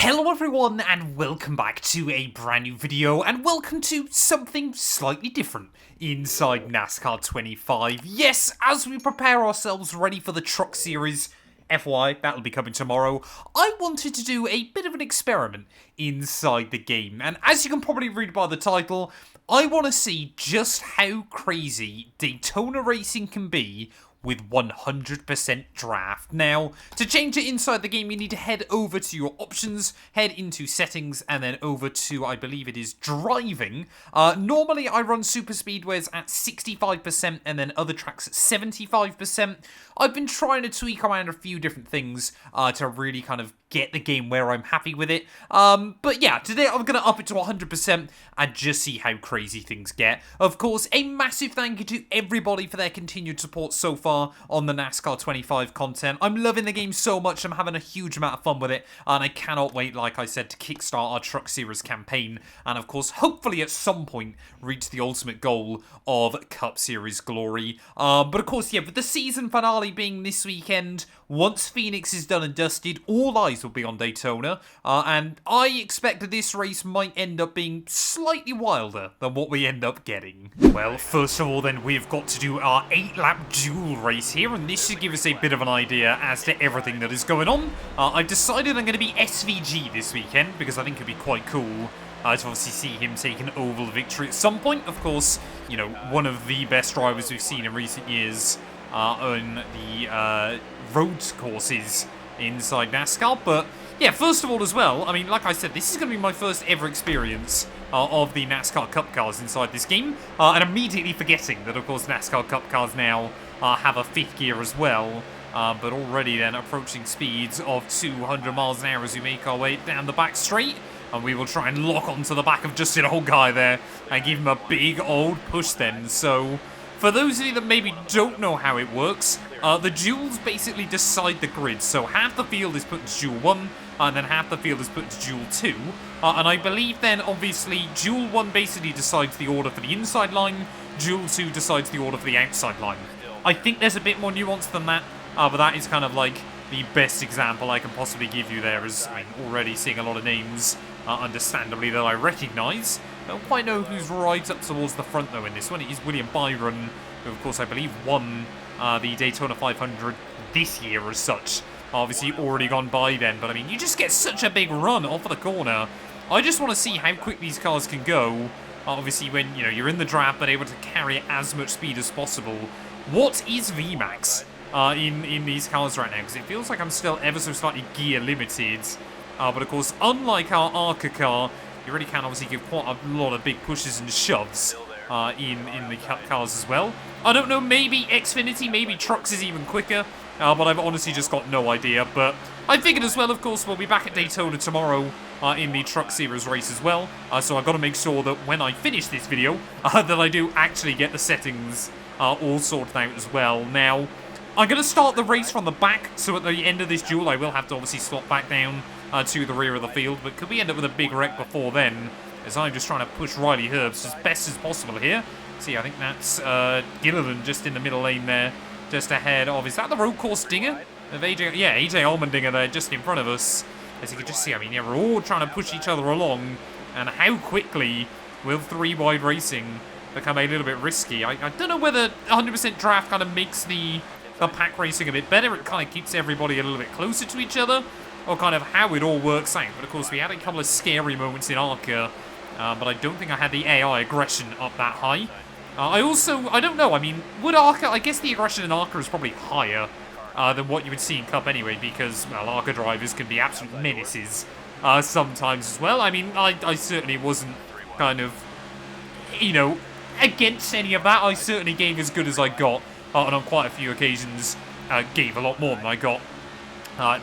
Hello everyone and welcome back to a brand new video and welcome to something slightly different inside NASCAR 25. Yes, as we prepare ourselves ready for the Truck Series, FYI, that'll be coming tomorrow, I wanted to do a bit of an experiment inside the game. And as you can probably read by the title, I want to see just how crazy Daytona racing can be with 100% draft. Now, to change it inside the game, you need to head over to your options, head into settings, and then over to, I believe it is, driving. Normally, I run super speedways at 65% and then other tracks at 75%. I've been trying to tweak around a few different things to really kind of get the game where I'm happy with it. But yeah, today I'm going to up it to 100% and just see how crazy things get. Of course, a massive thank you to everybody for their continued support so far on the NASCAR 25 content. I'm loving the game so much, I'm having a huge amount of fun with it, and I cannot wait, like I said, to kickstart our Truck Series campaign, and of course, hopefully at some point, reach the ultimate goal of Cup Series glory. But of course, yeah, with the season finale being this weekend, once Phoenix is done and dusted, all eyes will be on Daytona, and I expect that this race might end up being slightly wilder than what we end up getting. Well, first of all then, we've got to do our 8-lap duel race here, and this should give us a bit of an idea as to everything that is going on. I've decided I'm going to be SVG this weekend, because I think it'd be quite cool to obviously see him take an oval victory at some point. Of course, you know, one of the best drivers we've seen in recent years on the road courses inside NASCAR. But yeah, first of all as well, I mean, like I said, this is going to be my first ever experience of the NASCAR Cup cars inside this game, and immediately forgetting that, of course, NASCAR Cup cars now have a 5th gear as well, but already then approaching speeds of 200 miles an hour as we make our way down the back straight, and we will try and lock onto the back of just an old guy there and give him a big old push then. So for those of you that maybe don't know how it works, the duels basically decide the grid. So half the field is put into duel 1, and then half the field is put into duel 2. And I believe then, obviously, duel 1 basically decides the order for the inside line, duel 2 decides the order for the outside line. I think there's a bit more nuance than that, but that is kind of like the best example I can possibly give you there, as I'm already seeing a lot of names, understandably, that I recognise. I don't quite know who's right up towards the front, though, in this one. It is William Byron, who, of course, I believe won the Daytona 500 this year as such. Obviously, already gone by then, but, I mean, you just get such a big run off of the corner. I just want to see how quick these cars can go. Obviously, when, you know, you're in the draft, but able to carry as much speed as possible. What is VMAX in these cars right now? Because it feels like I'm still ever so slightly gear limited. But, of course, unlike our ARCA car, you really can obviously give quite a lot of big pushes and shoves in the Cup cars as well. I don't know, maybe Xfinity, maybe Trucks is even quicker, but I've honestly just got no idea. But I figured as well, of course, we'll be back at Daytona tomorrow in the Truck Series race as well. So I've got to make sure that when I finish this video, that I do actually get the settings all sorted out as well. Now, I'm going to start the race from the back, so at the end of this duel, I will have to obviously slot back down to the rear of the field, but could we end up with a big wreck before then, as I'm just trying to push Riley Herbst as best as possible here. See, I think that's Gilliland just in the middle lane there, just ahead of, is that the road course dinger? Of AJ, yeah, AJ Allmendinger there just in front of us. As you can just see, I mean, yeah, we're all trying to push each other along, and how quickly will 3-wide racing become a little bit risky? I don't know whether 100% draft kind of makes the pack racing a bit better. It kind of keeps everybody a little bit closer to each other, or kind of how it all works out. But of course, we had a couple of scary moments in ARCA, but I don't think I had the AI aggression up that high. I don't know, I mean, would ARCA, I guess the aggression in ARCA is probably higher than what you would see in Cup anyway, because, well, ARCA drivers can be absolute menaces sometimes as well. I mean, I certainly wasn't kind of, you know, against any of that. I certainly gave as good as I got, and on quite a few occasions gave a lot more than I got.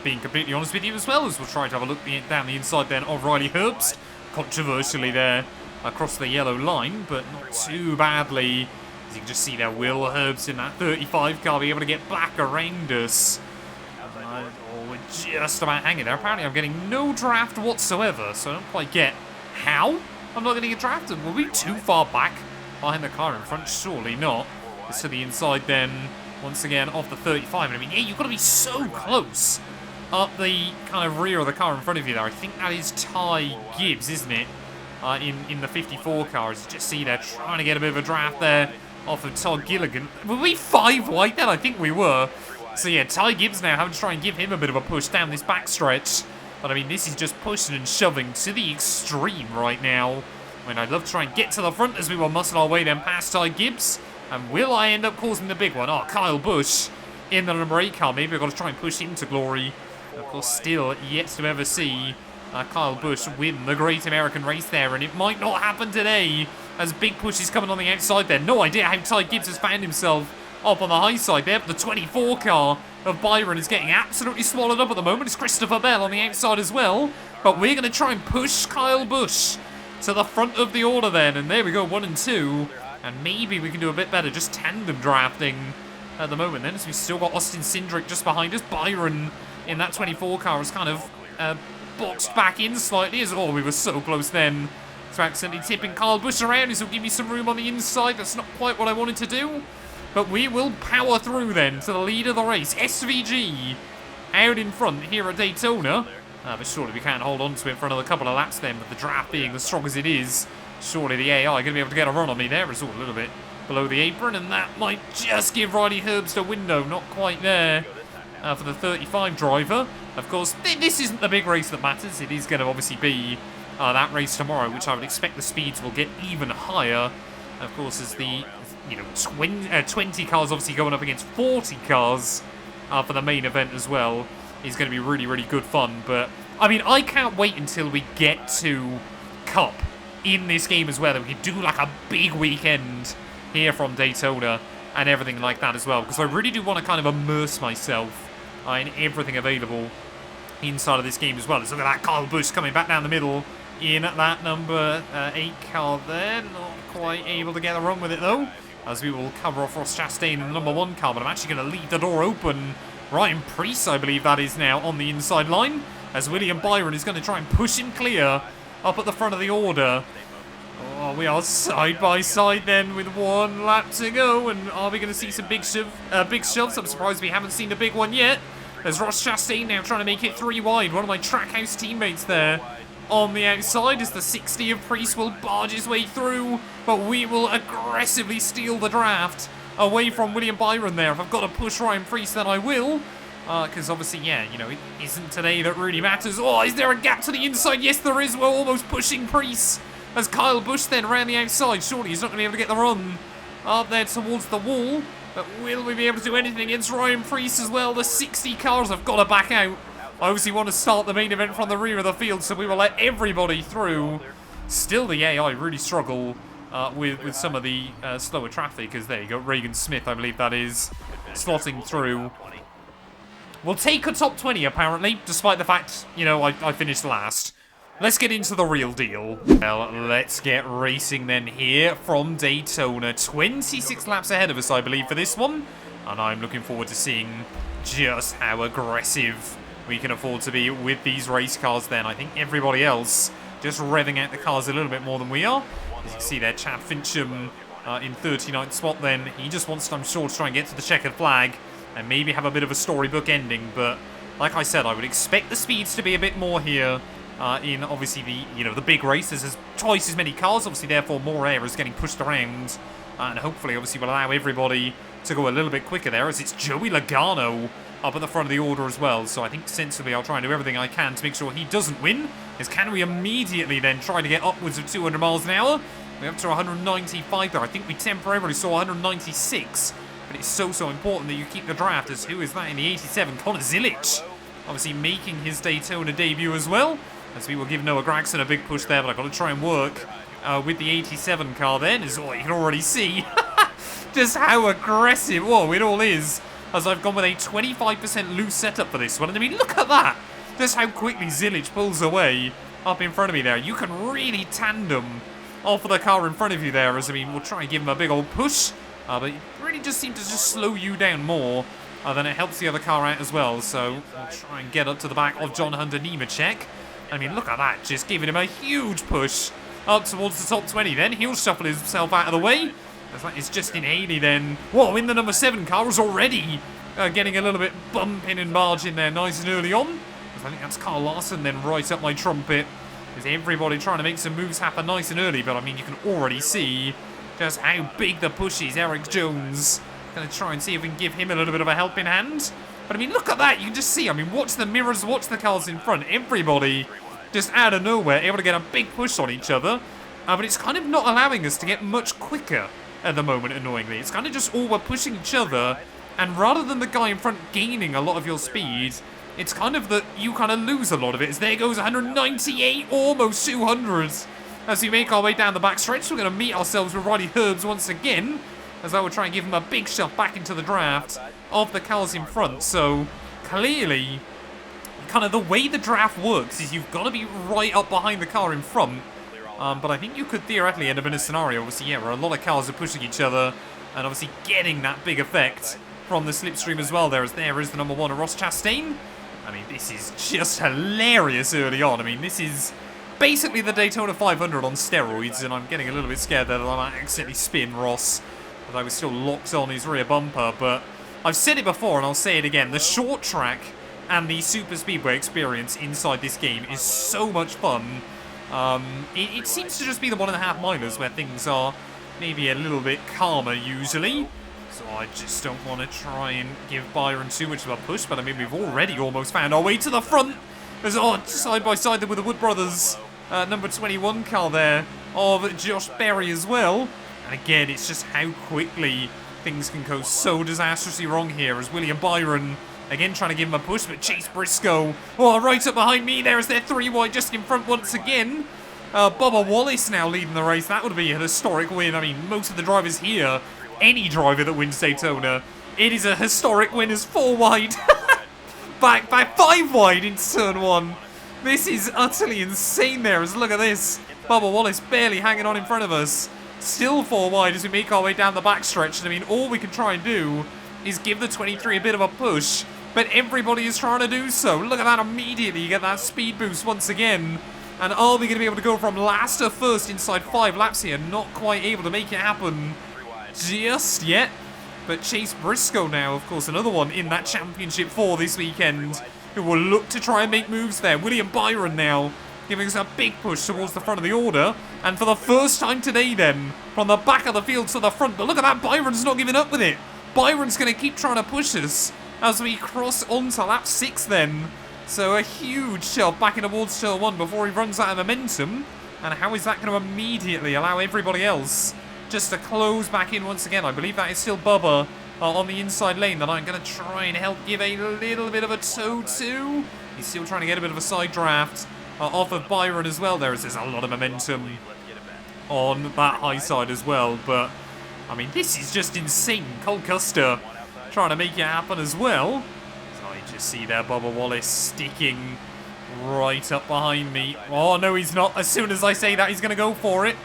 Being completely honest with you as well, as we'll try to have a look down the inside then of Riley Herbst. Controversially there across the yellow line, but not too badly. As you can just see there, Will Herbst in that 35 car be able to get back around us. Oh, we're just about hanging there. Apparently I'm getting no draft whatsoever, so I don't quite get how I'm not going to get drafted. Were we too far back behind the car in front? Surely not. It's to the inside then, once again, off the 35. And I mean, yeah, you've got to be so close up the kind of rear of the car in front of you there. I think that is Ty Gibbs, isn't it? In the 54 car. As you just see there, trying to get a bit of a draft there off of Todd Gilligan. Were we 5 wide then? I think we were. So yeah, Ty Gibbs now having to try and give him a bit of a push down this backstretch. But I mean, this is just pushing and shoving to the extreme right now. I mean, I'd love to try and get to the front as we will muscle our way then past Ty Gibbs. And will I end up causing the big one? Oh, Kyle Busch in the number 8 car. Maybe I've got to try and push him to glory. Of course, still yet to ever see Kyle Busch win the Great American Race there. And it might not happen today as big push is coming on the outside there. No idea how Ty Gibbs has found himself up on the high side there. But the 24 car of Byron is getting absolutely swallowed up at the moment. It's Christopher Bell on the outside as well. But we're going to try and push Kyle Busch to the front of the order then. And there we go, 1 and 2. And maybe we can do a bit better just tandem drafting at the moment then. As we've still got Austin Cindric just behind us. Byron in that 24 car is kind of boxed back in slightly. As we were so close then to accidentally tipping Kyle Busch around. This will give me some room on the inside. That's not quite what I wanted to do. But we will power through then to the lead of the race. SVG out in front here at Daytona. But surely we can't hold on to it for another couple of laps then. With the draft being as strong as it is, surely the AI going to be able to get a run on me there. It's all a little bit below the apron. And that might just give Riley Herbst a window. Not quite there for the 35 driver. Of course, this isn't the big race that matters. It is going to obviously be that race tomorrow, which I would expect the speeds will get even higher. Of course, as the 20 cars obviously going up against 40 cars for the main event as well is going to be really, really good fun. But, I mean, I can't wait until we get to Cup in this game as well. And we can do like a big weekend here from Daytona and everything like that as well. Because I really do want to kind of immerse myself in everything available inside of this game as well. Let's look at that Kyle Busch coming back down the middle in that number 8 car there. Not quite able to get a run with it though, as we will cover off Ross Chastain in the number 1 car. But I'm actually going to leave the door open. Ryan Preece, I believe that is now on the inside line, as William Byron is going to try and push him clear up at the front of the order. Oh, we are side by side then with 1 lap to go. And are we going to see some big shoves? I'm surprised we haven't seen a big one yet. There's Ross Chastain now trying to make it 3 wide. One of my Trackhouse teammates there on the outside as the 60 of Preece will barge his way through. But we will aggressively steal the draft away from William Byron there. If I've got to push Ryan Preece, then I will. Because obviously, yeah, it isn't today that really matters. Oh, is there a gap to the inside? Yes, there is. We're almost pushing Preece. As Kyle Busch then around the outside. Surely he's not going to be able to get the run up there towards the wall. But will we be able to do anything against Ryan Preece as well? The 60 cars have got to back out. I obviously want to start the main event from the rear of the field, so we will let everybody through. Still, the AI really struggle with some of the slower traffic, as there you go, Reagan Smith, I believe that is, slotting through. We'll take a top 20, apparently, despite the fact, I finished last. Let's get into the real deal. Well, let's get racing then here from Daytona. 26 laps ahead of us, I believe, for this one. And I'm looking forward to seeing just how aggressive we can afford to be with these race cars then. I think everybody else just revving out the cars a little bit more than we are. As you can see there, Chad Fincham in 39th spot then. He just wants to, I'm sure, to try and get to the checkered flag and maybe have a bit of a storybook ending. But like I said, I would expect the speeds to be a bit more here. In obviously the big races, there's twice as many cars, obviously therefore more air is getting pushed around, and hopefully obviously will allow everybody to go a little bit quicker there, as it's Joey Logano up at the front of the order as well. So I think sensibly I'll try and do everything I can to make sure he doesn't win, as can we immediately then try to get upwards of 200 miles an hour. We're up to 195 there. I think we temporarily saw 196, but it's so important that you keep the draft, as who is that in the 87? Connor Zilic, obviously making his Daytona debut as well. As we will give Noah Gragson a big push there, but I've got to try and work with the 87 car then. As you can already see just how aggressive it all is. As I've gone with a 25% loose setup for this one. And I mean, look at that. Just how quickly Zilic pulls away up in front of me there. You can really tandem off of the car in front of you there. As we'll try and give him a big old push. But it really just seems to just slow you down more than it helps the other car out as well. So I'll try and get up to the back of John Hunter Nemechek. I mean, look at that, just giving him a huge push up towards the top 20 then. He'll shuffle himself out of the way. As that is Justin Haley then. Whoa, in the number 7 car is already getting a little bit bumping and margin there nice and early on. I think that's Carl Larson then right up my trumpet. Is everybody trying to make some moves happen nice and early, but I mean, you can already see just how big the push is. Eric Jones going to try and see if we can give him a little bit of a helping hand. But I mean, look at that. You can just see, I mean, watch the mirrors, watch the cars in front. Everybody just out of nowhere able to get a big push on each other. But it's kind of not allowing us to get much quicker at the moment, annoyingly. It's kind of just all we're pushing each other. And rather than the guy in front gaining a lot of your speed, it's kind of that you kind of lose a lot of it. As there goes 198, almost 200. As we make our way down the back stretch, we're going to meet ourselves with Riley Herbs once again. As I will try and give him a big shove back into the draft of the cars in front. So, clearly, kind of the way the draft works is you've got to be right up behind the car in front. But I think you could theoretically end up in a scenario, obviously, yeah, where a lot of cars are pushing each other and obviously getting that big effect from the slipstream as well. There is the number one, Ross Chastain. I mean, this is just hilarious early on. I mean, this is basically the Daytona 500 on steroids, and I'm getting a little bit scared that I might accidentally spin Ross, as I was still locked on his rear bumper. But I've said it before, and I'll say it again. The short track and the super speedway experience inside this game is so much fun. It seems to just be the 1.5 milers where things are maybe a little bit calmer usually. So I just don't want to try and give Byron too much of a push. But I mean, we've already almost found our way to the front. There's side by side there with the Wood Brothers number 21 car there of Josh Berry as well. And again, it's just how quickly things can go so disastrously wrong here as William Byron again trying to give him a push, but Chase Briscoe, oh, right up behind me there is their 3 wide just in front once again. Bubba Wallace now leading the race. That would be an historic win. I mean, most of the drivers here, any driver that wins Daytona, it is a historic win as 4 wide. back 5 wide into turn 1. This is utterly insane there, as look at this. Bubba Wallace barely hanging on in front of us. Still 4 wide as we make our way down the backstretch. And I mean, all we can try and do is give the 23 a bit of a push. But everybody is trying to do so. Look at that immediately. You get that speed boost once again. And are we going to be able to go from last to first inside 5 laps here? Not quite able to make it happen just yet. But Chase Briscoe now, of course, another one in that championship for this weekend, who will look to try and make moves there. William Byron now giving us a big push towards the front of the order. And for the first time today then, from the back of the field to the front. But look at that, Byron's not giving up with it. Byron's going to keep trying to push us as we cross onto lap 6 then. So a huge shove back in towards turn 1 before he runs out of momentum. And how is that going to immediately allow everybody else just to close back in once again? I believe that is still Bubba on the inside lane that I'm going to try and help give a little bit of a tow to. He's still trying to get a bit of a side draft off of Byron as well. There's a lot of momentum on that high side as well. But, I mean, this is just insane. Cole Custer trying to make it happen as well. So I just see there Bubba Wallace sticking right up behind me. Oh, no, he's not. As soon as I say that, he's going to go for it.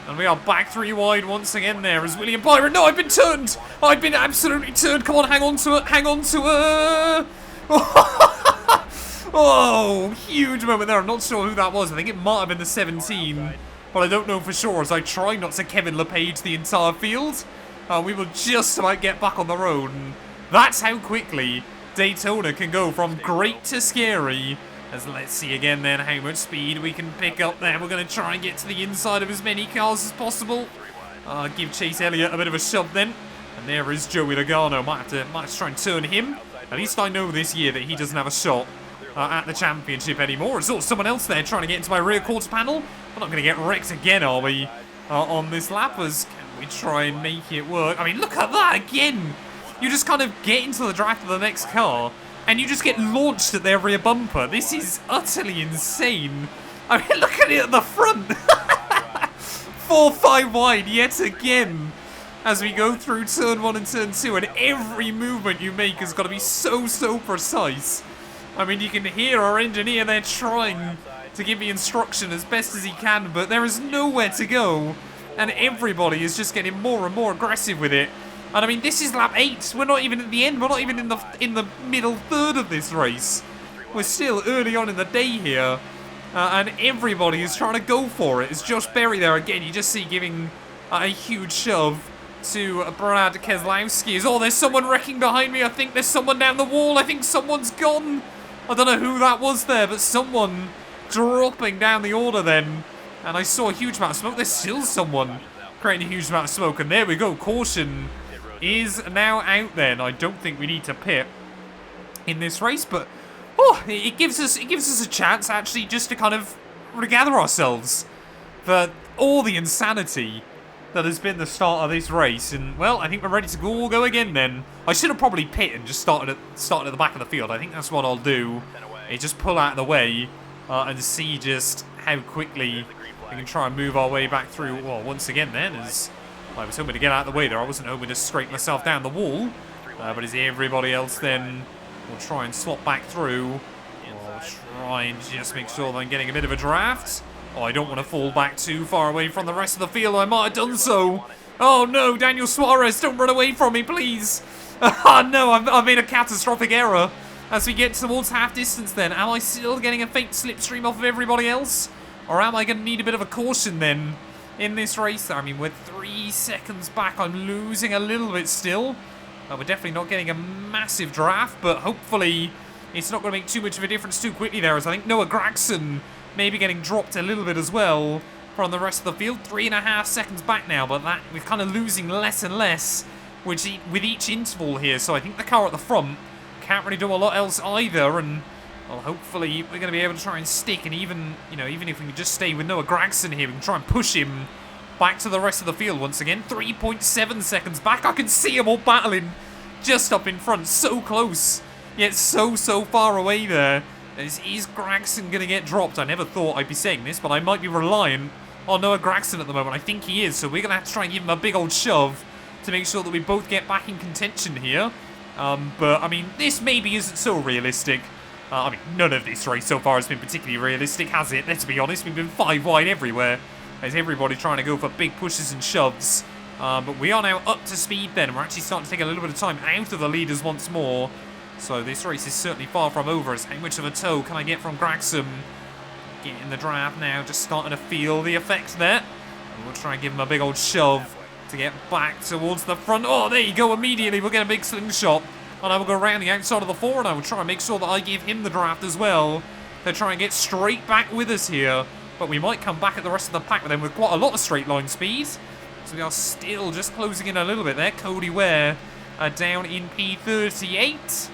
And we are back 3 wide once again there as William Byron. No, I've been turned. I've been absolutely turned. Come on, hang on to it. Hang on to it. Oh, huge moment there. I'm not sure who that was. I think it might have been the 17. But I don't know for sure as I try not to Kevin LePage the entire field. We will just about get back on the road. And that's how quickly Daytona can go from great to scary. As let's see again then how much speed we can pick up there. We're going to try and get to the inside of as many cars as possible. Give Chase Elliott a bit of a shove then. And there is Joey Logano. Might have to try and turn him. At least I know this year that he doesn't have a shot at the championship anymore. It's also someone else there trying to get into my rear quarter panel. We're not going to get wrecked again, are we? On this lap, as can we try and make it work? I mean, look at that again. You just kind of get into the draft of the next car and you just get launched at their rear bumper. This is utterly insane. I mean, look at it at the front. 4-5 wide yet again as we go through turn 1 and turn 2, and every movement you make has got to be so precise. I mean, you can hear our engineer there trying to give me instruction as best as he can, but there is nowhere to go, and everybody is just getting more and more aggressive with it. And I mean, this is lap 8. We're not even at the end. We're not even in the middle third of this race. We're still early on in the day here, and everybody is trying to go for it. It's Josh Berry there again. You just see giving a huge shove to Brad Keselowski. Oh, there's someone wrecking behind me. I think there's someone down the wall. I think someone's gone. I don't know who that was there, but someone dropping down the order then. And I saw a huge amount of smoke. There's still someone creating a huge amount of smoke. And there we go. Caution is now out then. I don't think we need to pit in this race, but oh, it gives us a chance actually just to kind of regather ourselves for all the insanity that has been the start of this race. And well, I think we're ready to go again then. I should have probably pit and just started at the back of the field. I think that's what I'll do. Is just pull out of the way and see just how quickly we can try and move our way back through. Well, once again then, as I was hoping to get out of the way there. I wasn't hoping to scrape myself down the wall. But as everybody else then will try and swap back through. I'll try and just make sure that I'm getting a bit of a draft. Oh, I don't want to fall back too far away from the rest of the field. I might have done so. Oh no, Daniel Suarez, don't run away from me, please. Oh no, I've made a catastrophic error. As we get towards half distance then, am I still getting a faint slipstream off of everybody else? Or am I going to need a bit of a caution then in this race? I mean, we're 3 seconds back. I'm losing a little bit still. We're definitely not getting a massive draft, but hopefully it's not going to make too much of a difference too quickly there, as I think Noah Gragson maybe getting dropped a little bit as well from the rest of the field. 3.5 seconds back now, but that we're kind of losing less and less with each interval here. So I think the car at the front can't really do a lot else either, and well, hopefully we're going to be able to try and stick, and even if we can just stay with Noah Gragson here, we can try and push him back to the rest of the field once again. 3.7 seconds back. I can see them all battling just up in front, so close, yet so far away there. Is Gragson going to get dropped? I never thought I'd be saying this, but I might be reliant on Noah Gragson at the moment. I think he is, so we're going to have to try and give him a big old shove to make sure that we both get back in contention here. But, I mean, this maybe isn't so realistic. I mean, none of this race so far has been particularly realistic, has it? Let's be honest, we've been 5 wide everywhere. There's everybody trying to go for big pushes and shoves. But we are now up to speed then. We're actually starting to take a little bit of time out of the leaders once more. So this race is certainly far from over. As how much of a tow can I get from Gragson? Getting the draft now, just starting to feel the effects there. And we'll try and give him a big old shove to get back towards the front. Oh, there you go, immediately we'll get a big slingshot. And I will go around the outside of the 4, and I will try and make sure that I give him the draft as well. To try and get straight back with us here. But we might come back at the rest of the pack with them with quite a lot of straight line speed. So we are still just closing in a little bit there. Cody Ware down in P38.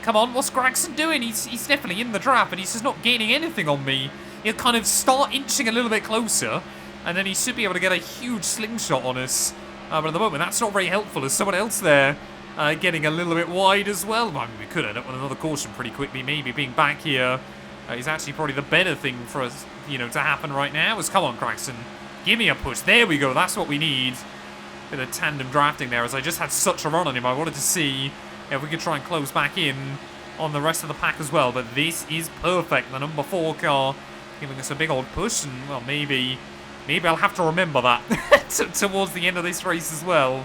Come on, what's Gragson doing? He's definitely in the draft, but he's just not gaining anything on me. He'll kind of start inching a little bit closer, and then he should be able to get a huge slingshot on us. But at the moment, that's not very helpful. There's someone else there getting a little bit wide as well. I mean, we could end up with another caution pretty quickly. Maybe being back here is actually probably the better thing for us, to happen right now. Come on, Gragson. Give me a push. There we go. That's what we need. Bit of tandem drafting there, as I just had such a run on him. I wanted to see if we could try and close back in on the rest of the pack as well. But this is perfect. The number 4 car giving us a big old push. And, well, maybe I'll have to remember that towards the end of this race as well.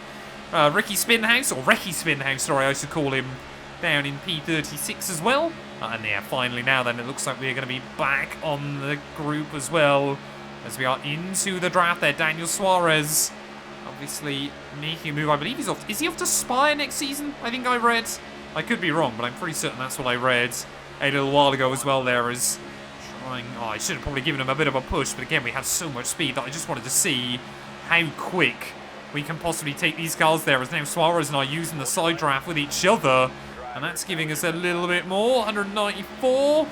Ricky Spinhouse, or Recce Spinhouse, sorry, I should call him, down in P36 as well. And yeah, finally now then, it looks like we're going to be back on the group as well, as we are into the draft there. Daniel Suarez obviously making a move. I believe he's off. Is he off to Spire next season? I think I read. I could be wrong, but I'm pretty certain that's what I read a little while ago as well there. Is trying. Oh, I should have probably given him a bit of a push, but again, we had so much speed that I just wanted to see how quick we can possibly take these cars there, as now Suarez and I using the side draft with each other. And that's giving us a little bit more. 194.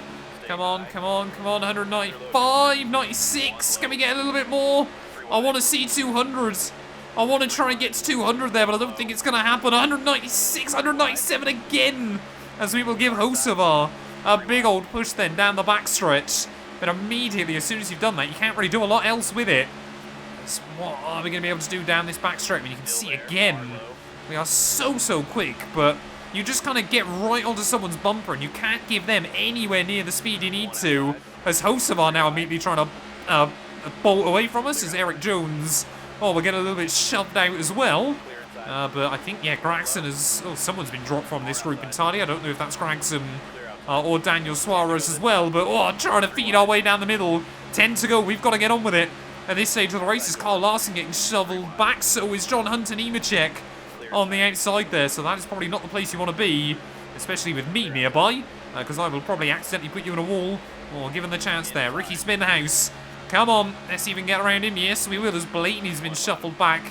Come on, come on, come on. 195, 96. Can we get a little bit more? I want to see 200. I want to try and get to 200 there, but I don't think it's going to happen. 196, 197 again, as we will give Hocevar a big old push then down the backstretch. But immediately, as soon as you've done that, you can't really do a lot else with it. So what are we going to be able to do down this backstretch? I mean, you can see again, we are so quick, but you just kind of get right onto someone's bumper, and you can't give them anywhere near the speed you need to. As Hocevar now immediately trying to bolt away from us, as Eric Jones, we're getting a little bit shoved out as well. But I think, yeah, Gragson is... Oh, someone's been dropped from this group entirely. I don't know if that's Gragson or Daniel Suarez as well. But, trying to feed our way down the middle. 10 to go. We've got to get on with it. at this stage of the race is Carl Larson getting shoveled back. So is John Hunt and Nemechek on the outside there. So that is probably not the place you want to be, especially with me nearby, because I will probably accidentally put you in a wall, or given the chance there. Ricky Spinhouse, come on, let's even get around him. Yes, we will, as Blaney's been shuffled back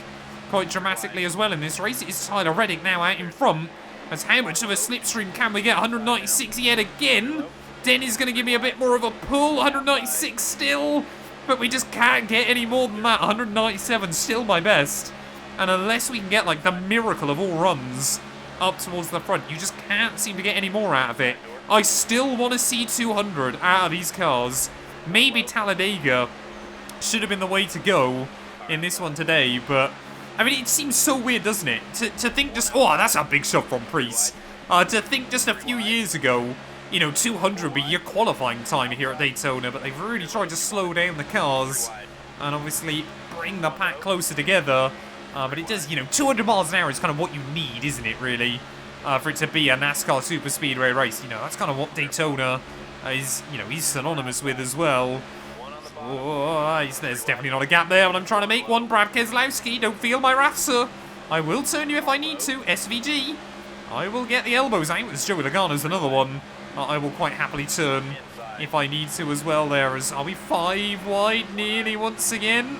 quite dramatically as well in this race. It is Tyler Reddick now out in front. As how much of a slipstream can we get? 196 yet again. Denny's going to give me a bit more of a pull. 196 still, but we just can't get any more than that. 197 still my best. And unless we can get like the miracle of all runs up towards the front, you just can't seem to get any more out of it. I still want to see 200 out of these cars. Maybe Talladega should have been the way to go in this one today, but I mean, it seems so weird, doesn't it? To think just, oh, that's a big shot from Priest. To think just a few years ago, you know, 200 would be your qualifying time here at Daytona, but they've really tried to slow down the cars and obviously bring the pack closer together. But it does, you know, 200 miles an hour is kind of what you need, isn't it, really? For it to be a NASCAR Super Speedway race. You know, that's kind of what Daytona is, you know, he's synonymous with as well. Oh, there's definitely not a gap there, but I'm trying to make one. Brad Keselowski, don't feel my wrath, sir. I will turn you if I need to. SVG. I will get the elbows out. As Joey Logano's another one. I will quite happily turn if I need to as well there. As are we 5 wide nearly once again?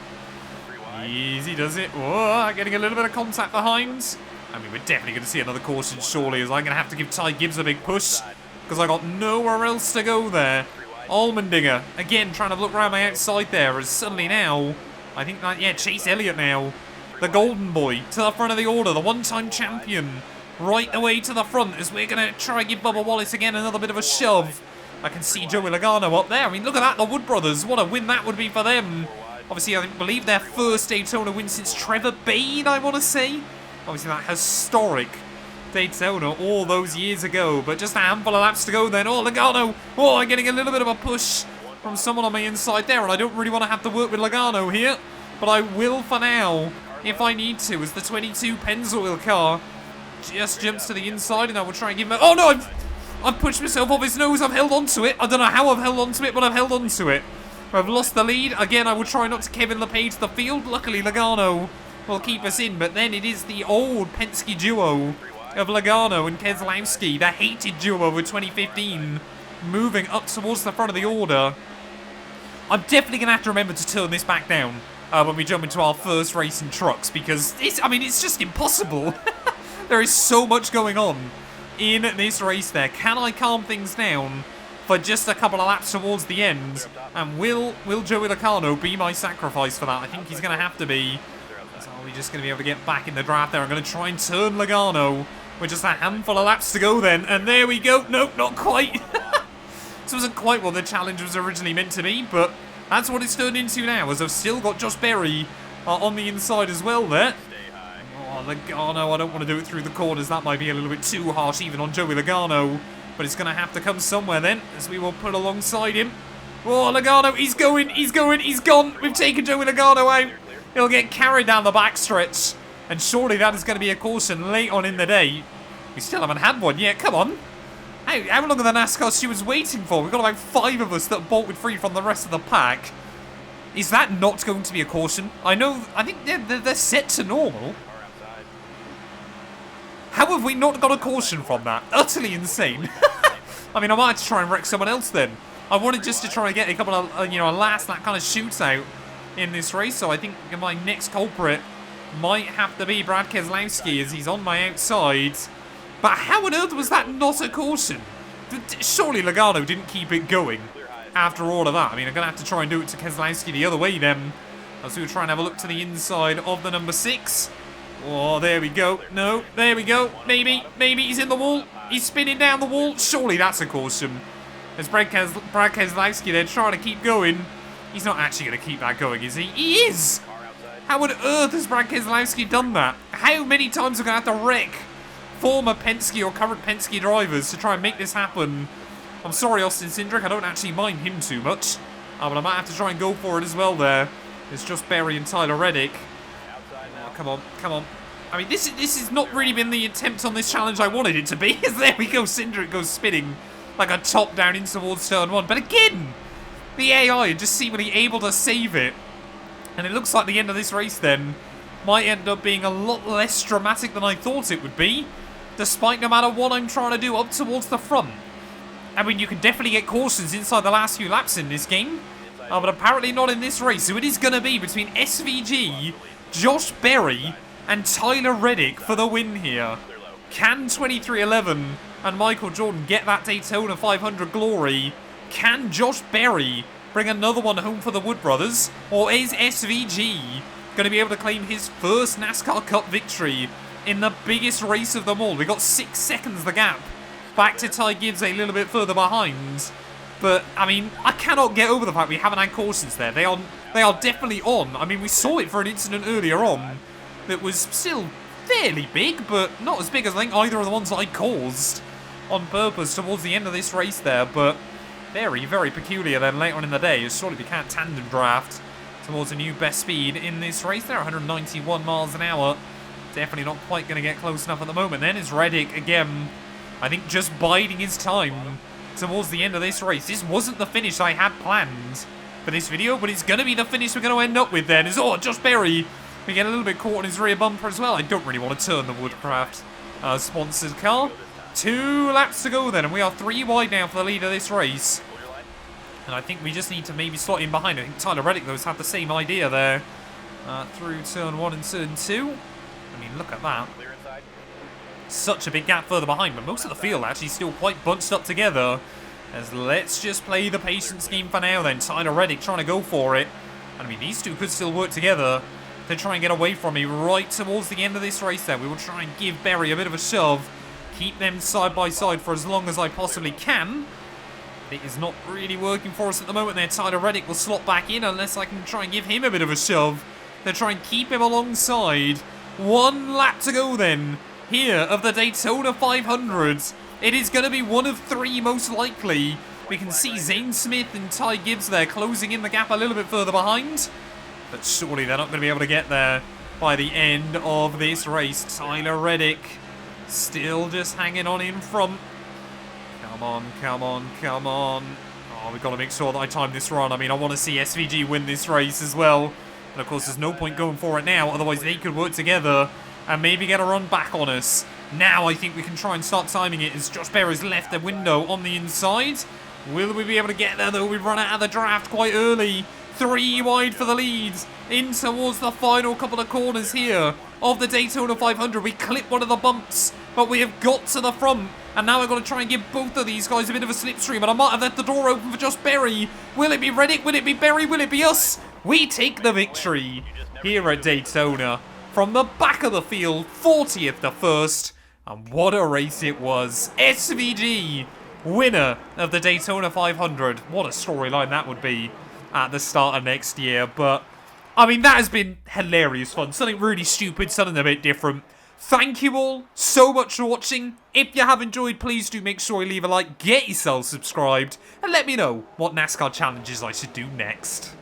Easy does it. Oh, getting a little bit of contact behind. I mean, we're definitely going to see another caution surely, as I'm going to have to give Ty Gibbs a big push because I got nowhere else to go there. Allmendinger, again, trying to look around my outside there, as suddenly now, I think that, yeah, Chase Elliott now, the golden boy, to the front of the order, the one-time champion, right away to the front, as we're going to try and give Bubba Wallace again another bit of a shove. I can see Joey Logano up there. I mean, look at that, the Wood brothers, what a win that would be for them. Obviously, I believe their first Daytona win since Trevor Bayne, I want to say. Obviously, that historic Daytona all those years ago, but just a handful of laps to go then. Oh, Logano! Oh, I'm getting a little bit of a push from someone on my inside there, and I don't really want to have to work with Logano here, but I will for now, if I need to, as the 22 Pennzoil car just jumps to the inside, and I will try and give him a... Oh, no! I've pushed myself off his nose. I've held on to it. I don't know how I've held on to it, but I've held on to it. I've lost the lead. Again, I will try not to Kevin LePage the field. Luckily, Logano will keep us in, but then it is the old Penske duo of Logano and Keselowski, the hated duo of 2015, moving up towards the front of the order. I'm definitely going to have to remember to turn this back down when we jump into our first race in trucks, because it's just impossible. There is so much going on in this race there. Can I calm things down for just a couple of laps towards the end? And will Joey Logano be my sacrifice for that? I think he's going to have to be. So are we just going to be able to get back in the draft there? I'm going to try and turn Logano with just a handful of laps to go then. And there we go. Nope, not quite. This wasn't quite what the challenge was originally meant to be, but that's what it's turned into now, as I've still got Josh Berry on the inside as well there. Oh, Logano, I don't want to do it through the corners. That might be a little bit too harsh even on Joey Logano. But it's going to have to come somewhere then, as we will put alongside him. Oh, Logano, he's going, he's gone. We've taken Joey Logano out. He'll get carried down the backstretch. And surely that is going to be a caution late on in the day. We still haven't had one yet, come on. How long are the NASCAR stewards waiting for? We've got about 5 of us that bolted free from the rest of the pack. Is that not going to be a caution? I think they're set to normal. How have we not got a caution from that? Utterly insane. I mean, I might have to try and wreck someone else then. I wanted just to try and get a couple of, a last lap kind of shootout in this race. So I think my next culprit might have to be Brad Keselowski, as he's on my outside. But how on earth was that not a caution? Surely Logano didn't keep it going after all of that. I mean, I'm going to have to try and do it to Keselowski the other way then. As we will try and have a look to the inside of the number 6. Oh, there we go. No, there we go. Maybe he's in the wall. He's spinning down the wall. Surely that's a caution. As Brad Keselowski there trying to keep going. He's not actually going to keep that going, is he? He is! How on earth has Brad Keselowski done that? How many times are we going to have to wreck former Penske or current Penske drivers to try and make this happen? I'm sorry, Austin Cindric. I don't actually mind him too much. But I might have to try and go for it as well there. It's just Berry and Tyler Reddick. Come on, come on. I mean, this has not really been the attempt on this challenge I wanted it to be. There we go, Cindric goes spinning like a top down in towards turn 1. But again, the AI are just seemingly able to save it And it looks like the end of this race then might end up being a lot less dramatic than I thought it would be, despite no matter what I'm trying to do up towards the front. I mean, you can definitely get cautions inside the last few laps in this game, but apparently not in this race. So it is going to be between SVG, Josh Berry, and Tyler Reddick for the win here. Can 2311 and Michael Jordan get that Daytona 500 glory? Can Josh Berry bring another one home for the Wood Brothers? Or is SVG going to be able to claim his first NASCAR Cup victory in the biggest race of them all? We got 6 seconds the gap back to Ty Gibbs a little bit further behind. But, I mean, I cannot get over the fact we haven't had cautions there. They are definitely on. I mean, we saw it for an incident earlier on that was still fairly big, but not as big as I think either of the ones that I caused on purpose towards the end of this race there. But very, very peculiar then later on in the day. Surely we can't tandem draft towards a new best speed in this race there. 191 miles an hour. Definitely not quite going to get close enough at the moment. Then is Reddick again, I think, just biding his time towards the end of this race. This wasn't the finish I had planned for this video, but it's going to be the finish we're going to end up with then. Is, oh, Josh Berry, we get a little bit caught on his rear bumper as well. I don't really want to turn the Woodcraft sponsored car. 2 laps to go then, and we are 3 wide now for the lead of this race. And I think we just need to maybe slot in behind. I think Tyler Reddick, though, has had the same idea there through turn 1 and turn 2. I mean, look at that. Such a big gap further behind, but most of the field actually still quite bunched up together. As let's just play the patience game for now then. Tyler Reddick trying to go for it. And I mean, these two could still work together to try and get away from me right towards the end of this race there. We will try and give Berry a bit of a shove. Keep them side by side for as long as I possibly can. It is not really working for us at the moment there. Tyler Reddick will slot back in unless I can try and give him a bit of a shove to try and keep him alongside. 1 lap to go then here of the Daytona 500. It is going to be one of 3 most likely. We can see Zane Smith and Ty Gibbs there closing in the gap a little bit further behind. But surely they're not going to be able to get there by the end of this race. Tyler Reddick still just hanging on in front. Come on, come on, come on. Oh, we've got to make sure that I time this run. I mean, I want to see SVG win this race as well. And of course, there's no point going for it now. Otherwise, they could work together and maybe get a run back on us. Now I think we can try and start timing it as Josh Berry's left the window on the inside. Will we be able to get there though? We've run out of the draft quite early. 3 wide for the lead. In towards the final couple of corners here of the Daytona 500. We clip one of the bumps, but we have got to the front. And now I've got to try and give both of these guys a bit of a slipstream. And I might have left the door open for Josh Berry. Will it be Reddick? Will it be Berry? Will it be us? We take the victory here at Daytona. From the back of the field, 40th to 1st. And what a race it was. SVG, winner of the Daytona 500. What a storyline that would be at the start of next year. But, I mean, that has been hilarious fun. Something really stupid, something a bit different. Thank you all so much for watching. If you have enjoyed, please do make sure you leave a like, get yourself subscribed, and let me know what NASCAR challenges I should do next.